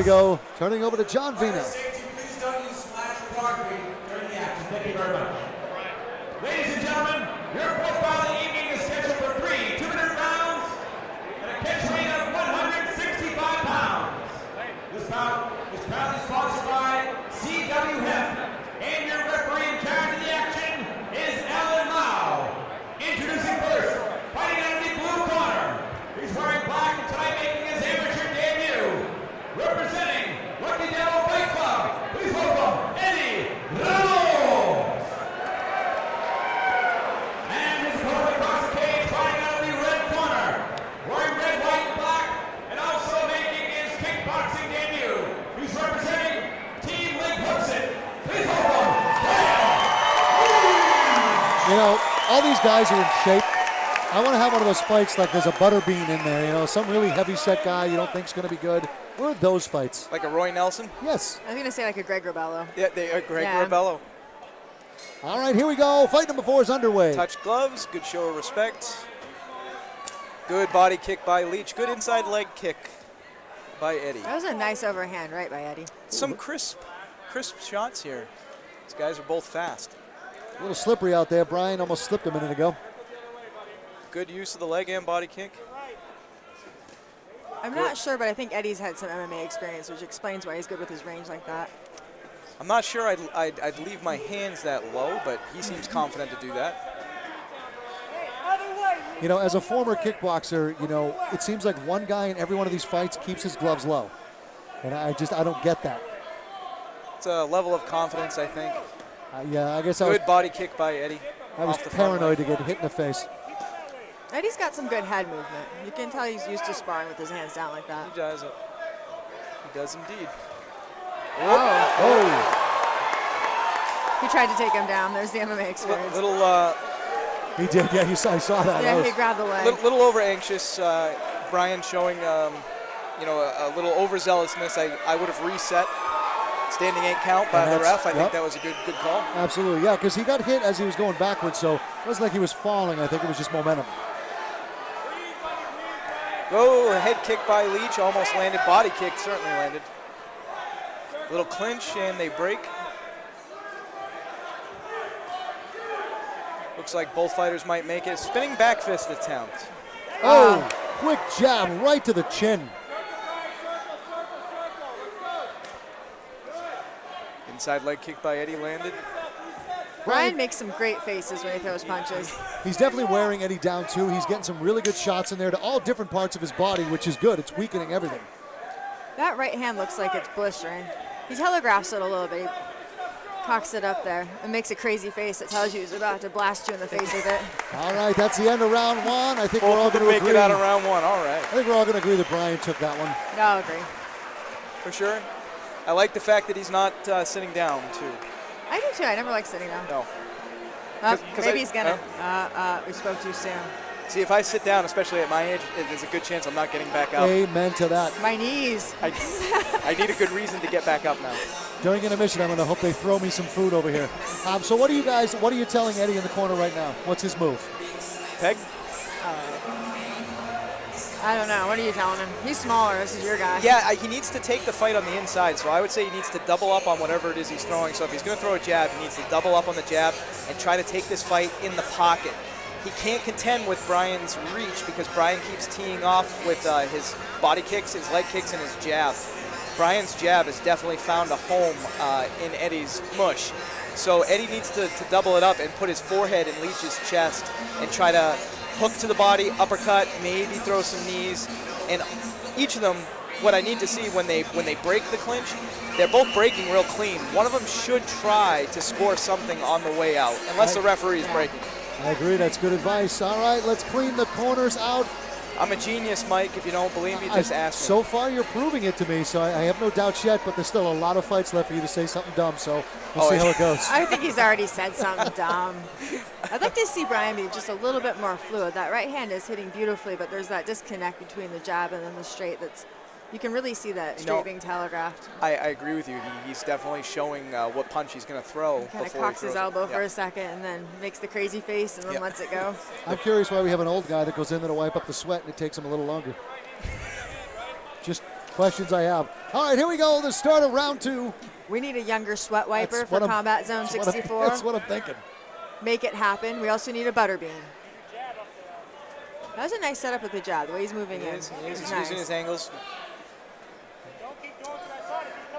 go. Turning over to John Vina. Please don't use splash photography during the action. Thank you very much. Ladies and gentlemen, your profile of the evening is scheduled for 3 2-minute rounds and a catch weight of 165 pounds. This bout is proudly sponsored by CWF, and your referee in charge of the action is Alan Mao. Introducing first, fighting out of the blue corner. He's wearing black and tie, making his amateur debut. Representing Lucky Devil Fight Club, please welcome Eddie Ramos. And his opponent across the cage, fighting out of the red corner, wearing red, white, and black, and also making his kickboxing debut. He's representing Team Kickboxing. Please welcome Mayhem. You know, all these guys are in shape. I want to have one of those fights like there's a butter bean in there, you know, some really heavy set guy you don't think's going to be good. Where are those fights? Like a Roy Nelson? Yes. I was going to say like a Greg Rebello. Yeah, Greg Rebello. All right, here we go. Fight number 4 is underway. Touch gloves, good show of respect. Good body kick by Leach. Good inside leg kick by Eddie. That was a nice overhand right by Eddie. Some crisp shots here. These guys are both fast. A little slippery out there. Brian almost slipped a minute ago. Good use of the leg and body kick. I'm not sure, but I think Eddie's had some MMA experience, which explains why he's good with his range like that. I'm not sure I'd leave my hands that low, but he seems confident to do that. You know, as a former kickboxer, you know, it seems like one guy in every one of these fights keeps his gloves low. And I don't get that. It's a level of confidence, I think. Yeah, I guess Good body kick by Eddie. I was paranoid to get hit in the face. Eddie's got some good head movement. You can tell he's used to sparring with his hands down like that. He does it. He does indeed. Oh. He tried to take him down. There's the MMA experience. He did, yeah, I saw that. Yeah, he grabbed the leg. Little over anxious. Brian showing, you know, a little overzealousness. I would have reset. Standing 8 count by the ref. I think that was a good call. Absolutely, yeah, because he got hit as he was going backwards, so it wasn't like he was falling. I think it was just momentum. Head kick by Leach, almost landed. Body kick certainly landed. Little clinch, and they break. Looks like both fighters might make it. Spinning back fist attempt. Quick jab right to the chin. Inside leg kick by Eddie landed. Brian makes some great faces when he throws punches. He's definitely wearing Eddie down, too. He's getting some really good shots in there to all different parts of his body, which is good. It's weakening everything. That right hand looks like it's blistering. He telegraphs it a little bit. He cocks it up there and makes a crazy face that tells you he's about to blast you in the face with it. All right, that's the end of round 1. I think we're all going to agree. Make it out of round 1, all right. I think we're all going to agree that Brian took that one. No, I'll agree. For sure. I like the fact that he's not sitting down, too. I do, too. I never like sitting down. No. Maybe he's going to. We spoke too soon. See, if I sit down, especially at my age, there's a good chance I'm not getting back up. Amen to that. My knees. I need a good reason to get back up now. During intermission, I'm going to hope they throw me some food over here. So what are you telling Eddie in the corner right now? What's his move? Peg? I don't know. What are you telling him? He's smaller. This is your guy. Yeah, he needs to take the fight on the inside, so I would say he needs to double up on whatever it is he's throwing. So if he's going to throw a jab, he needs to double up on the jab and try to take this fight in the pocket. He can't contend with Brian's reach because Brian keeps teeing off with his body kicks, his leg kicks, and his jab. Brian's jab has definitely found a home in Eddie's mush. So Eddie needs to double it up and put his forehead in Leach's chest and try to hook to the body, uppercut, maybe throw some knees. And each of them, what I need to see when they break the clinch, they're both breaking real clean. One of them should try to score something on the way out, unless the referee is breaking. I agree. That's good advice. All right, let's clean the corners out. I'm a genius, Mike. If you don't believe me, just ask me. So far, you're proving it to me, so I have no doubts yet, but there's still a lot of fights left for you to say something dumb, so we'll see how it goes. I think he's already said something dumb. I'd like to see Brian be just a little bit more fluid. That right hand is hitting beautifully, but there's that disconnect between the jab and then the straight that's you can really see that straight being telegraphed. I agree with you. He's definitely showing what punch he's going to throw. Kind of cocks his elbow for a second and then makes the crazy face and then lets it go. I'm curious why we have an old guy that goes in there to wipe up the sweat and it takes him a little longer. Just questions I have. All right, here we go. The start of round 2. We need a younger sweat wiper That's for what I'm- Combat Zone 64. That's what I'm thinking. Make it happen. We also need a butterbean. That was a nice setup with the jab. The way he's moving in. He's It's using his angles.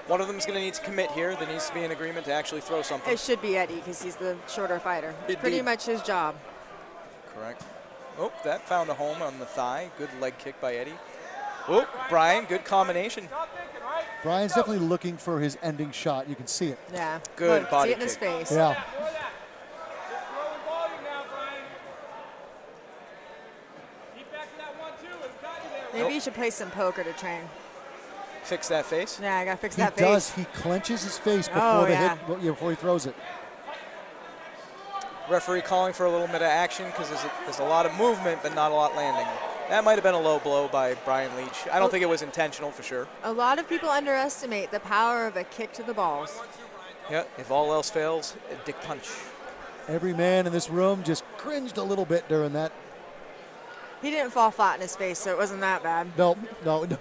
One of them's going to need to commit here. There needs to be an agreement to actually throw something. It should be Eddie because he's the shorter fighter. It's pretty Indeed. much his job. Correct. Oh, that found a home on the thigh. Good leg kick by Eddie. Oh, Brian, good combination. Brian's definitely looking for his ending shot. You can see it. Yeah. Good Look, body see it in his kick. face. Yeah. Maybe you should play some poker to train. Fix that face. Yeah, I gotta fix He that does. face. He clenches his face before Oh, the yeah. hit, before he throws it. Referee calling for a little bit of action because there's a lot of movement, but not a lot landing. That might have been a low blow by Brian Leach. I don't think it was intentional for sure. A lot of people underestimate the power of a kick to the balls. Yeah, if all else fails, a dick punch. Every man in this room just cringed a little bit during that. He didn't fall flat in his face, so it wasn't that bad. No,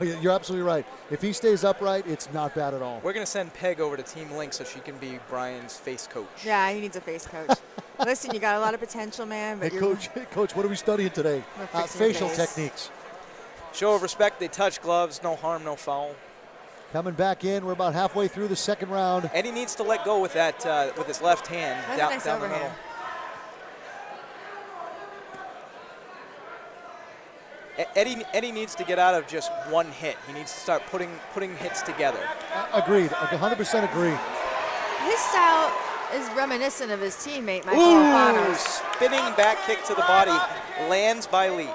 you're absolutely right. If he stays upright, it's not bad at all. We're going to send Peg over to Team Link so she can be Brian's face coach. Yeah, he needs a face coach. Listen, you got a lot of potential, man, but Hey, you're coach, what are we studying today? We're fixing your Facial face. techniques. Show of respect, they touch gloves, no harm, no foul. Coming back in, we're about halfway through the second round. Eddie needs to let go with that with his left hand That's a down, nice down the overhand. middle. Eddie needs to get out of just one hit. He needs to start putting hits together. Agreed. I 100% agree. His style is reminiscent of his teammate, Michael Ooh, Alfano. spinning back kick to the body, lands by Leach.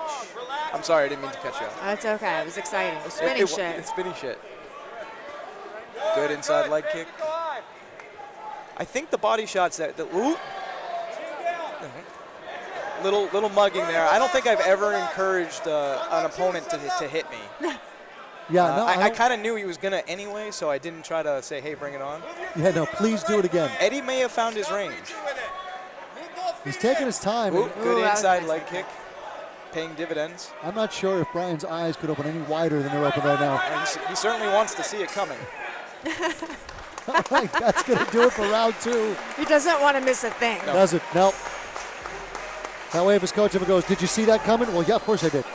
I'm sorry, I didn't mean to cut you off. That's okay. It was exciting. It was spinning shit. It's spinning shit. Good inside leg kick. I think the body shots that ooh. Little mugging there. I don't think I've ever encouraged an opponent to hit me. Yeah, no, I kind of knew he was going to anyway, so I didn't try to say, hey, bring it on. Yeah, no, please do it again. Eddie may have found his range. He's taking his time. Ooh, and good that was inside nice leg leg kick, paying dividends. I'm not sure if Brian's eyes could open any wider than they're open right now. And he certainly wants to see it coming. All right, that's going to do it for round 2. He doesn't want to miss a thing. No. Does it? Nope. That way if his coach ever goes, did you see that coming? Well, yeah, of course I did.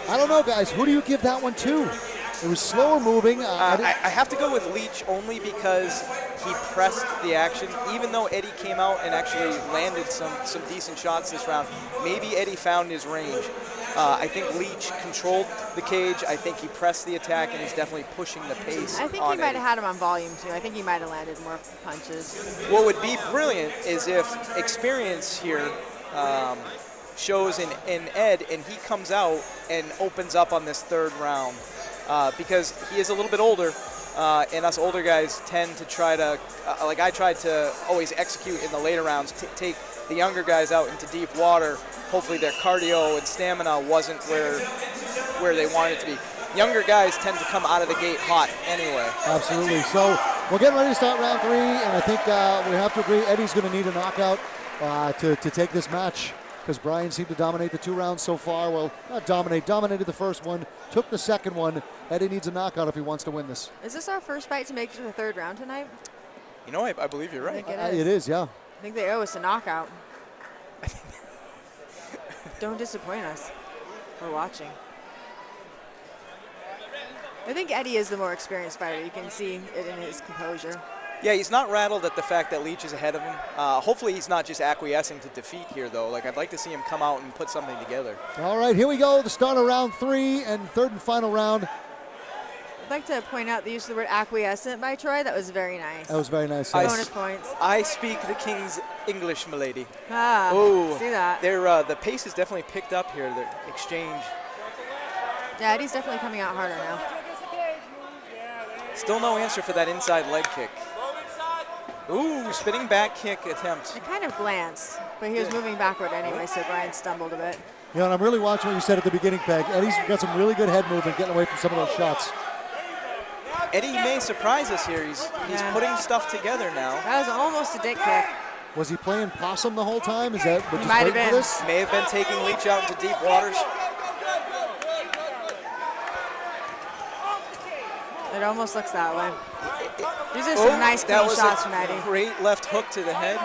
I don't know, guys. Who do you give that one to? It was slower moving. I have to go with Leach only because he pressed the action. Even though Eddie came out and actually landed some decent shots this round, maybe Eddie found his range. I think Leach controlled the cage. I think he pressed the attack, and he's definitely pushing the pace. I think on he might Eddie. have had him on volume, too. I think he might have landed more punches. What would be brilliant is if experience here shows in Ed, and he comes out and opens up on this third round. Because he is a little bit older, and us older guys tend to try to, like I tried to always execute in the later rounds, take the younger guys out into deep water. Hopefully their cardio and stamina wasn't where they wanted it to be. Younger guys tend to come out of the gate hot anyway. Absolutely. So we're getting ready to start round 3, and I think we have to agree Eddie's going to need a knockout to take this match, because Brian seemed to dominate the 2 rounds so far. Well, not dominated the first one, took the second one. Eddie needs a knockout if he wants to win this. Is this our first fight to make it to the third round tonight? You know, I believe you're I right. think It is, yeah. I think they owe us a knockout. Don't disappoint us. We're watching. I think Eddie is the more experienced fighter. You can see it in his composure. Yeah, he's not rattled at the fact that Leach is ahead of him. Hopefully he's not just acquiescing to defeat here, though. Like, I'd like to see him come out and put something together. All right, here we go. The start of round 3 and third and final round. I'd like to point out the use of the word acquiescent by Troy. That was very nice. That was very nice. Bonus points. I speak the king's English, milady. Ah, Oh, see that? The pace is definitely picked up here, the exchange. Yeah, Eddie's definitely coming out harder now. Still no answer for that inside leg kick. Ooh, spinning back kick attempt. He kind of glanced, but he was moving backward anyway, so Brian stumbled a bit. You know, and I'm really watching what you said at the beginning, Peg. Eddie's got some really good head movement, getting away from some of those shots. Eddie may surprise us here. He's putting stuff together now. That was almost a dick kick. Was he playing possum the whole time? Is that what He just might have waiting for been. this? May have been taking Leach out into deep waters. It almost looks that way. These are some nice clean shots from Eddie. Great left hook to the head.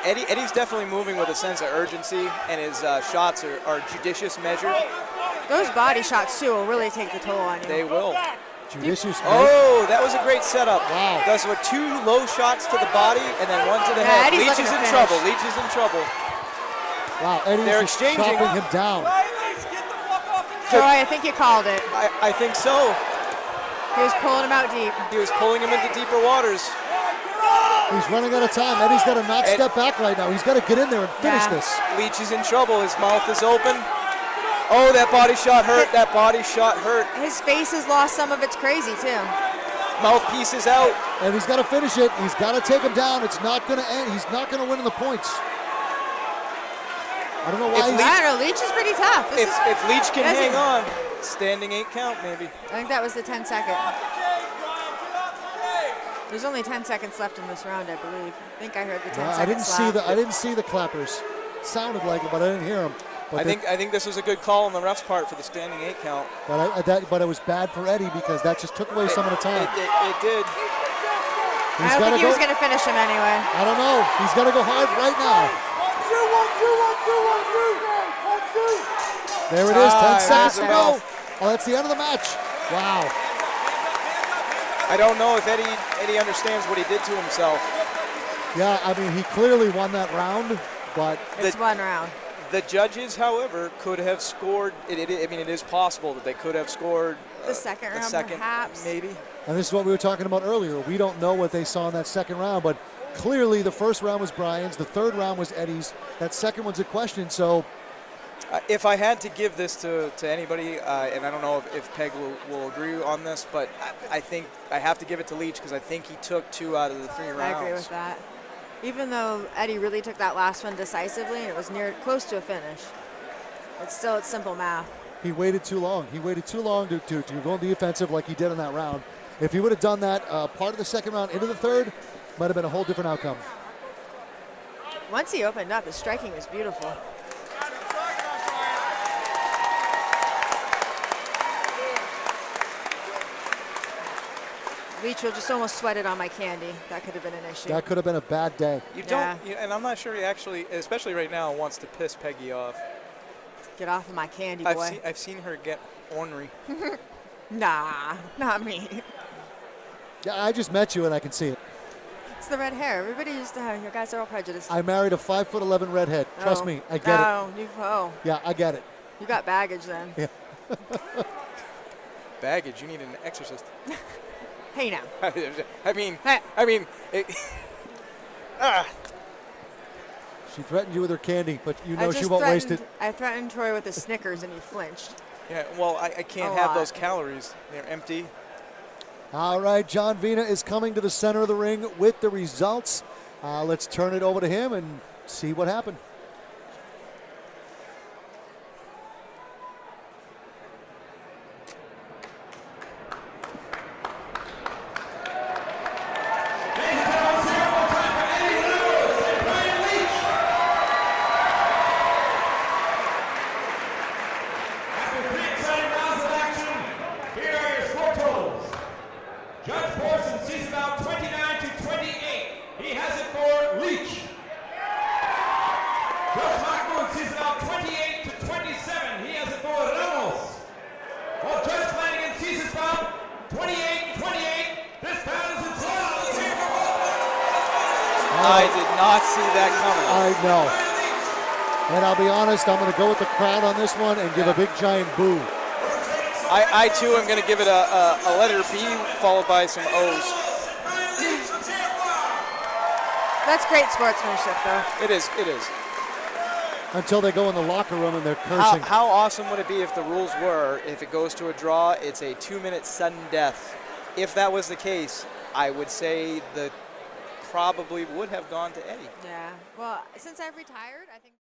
Eddie's definitely moving with a sense of urgency, and his shots are judicious, measured. Those body shots, too, will really take the toll on you. They will. Judicious. Oh, that was a great setup. Wow. Those were 2 low shots to the body and then 1 to the head. Eddie's Leach is in trouble. Leach is in trouble. Wow, Eddie's They're just exchanging. chopping him down. Troy, I think you called it. I think so. He was pulling him out deep. He was pulling him into deeper waters. He's running out of time. Eddie's got to not step back right now. He's got to get in there and finish this. Leach is in trouble. His mouth is open. Oh, that body shot hurt. That body shot hurt. His face has lost some of its crazy, too. Mouthpiece is out. And he's got to finish it. He's got to take him down. It's not going to end. He's not going to win in the points. I don't know why I don't know. Leach is pretty tough. If Leach can hang on, standing 8 count maybe. I think that was the 10-second. There's only 10 seconds left in this round, I believe. I think I heard the 10 seconds I didn't see the clappers. Sounded like it, but I didn't hear them. I think this was a good call on the ref's part for the standing 8 count. But it was bad for Eddie because that just took away some of the time. It did. I don't think he was going to finish him anyway. I don't know. He's got to go hard right now. There it is, 10 seconds to go. Oh, that's the end of the match. Wow. I don't know if Eddie understands what he did to himself. Yeah, I mean, he clearly won that round, but... It's 1 round. The judges, however, could have scored. I mean, it is possible that they could have scored the second round, perhaps. Maybe. And this is what we were talking about earlier. We don't know what they saw in that second round, but clearly the first round was Brian's, the third round was Eddie's. That second one's a question, so... If I had to give this to anybody, and I don't know if Peg will agree on this, but I think I have to give it to Leach because I think he took 2 out of the 3 rounds. I agree with that. Even though Eddie really took that last one decisively, and it was close to a finish. It's simple math. He waited too long. He waited too long to go on the offensive like he did in that round. If he would have done that part of the second round into the third, might have been a whole different outcome. Once he opened up, his striking was beautiful. Leach will just almost sweat it on my candy. That could have been an issue. That could have been a bad day. And I'm not sure he actually, especially right now, wants to piss Peggy off. Get off of my candy, boy. I've seen her get ornery. Nah, not me. Yeah, I just met you and I can see it. It's the red hair. Everybody used to have, you guys are all prejudiced. I married a 5'11" redhead. Trust me, I get it. Yeah, I get it. You got baggage then. Yeah. Baggage? You need an exorcist. Hey now. She threatened you with her candy, but you know she won't waste it. I threatened Troy with a Snickers and he flinched. Yeah, well, I can't have those calories. They're empty. All right, John Vina is coming to the center of the ring with the results. Let's turn it over to him and see what happened. I did not see that coming. I know. And I'll be honest, I'm going to go with the crowd on this one and give a big giant boo. I too am going to give it a letter B followed by some O's. That's great sportsmanship, though. It is. It is. Until they go in the locker room and they're cursing. How awesome would it be if the rules were, if it goes to a draw, it's a 2-minute sudden death. If that was the case, I would say that probably would have gone to Eddie. Yeah. Well, since I've retired, I think.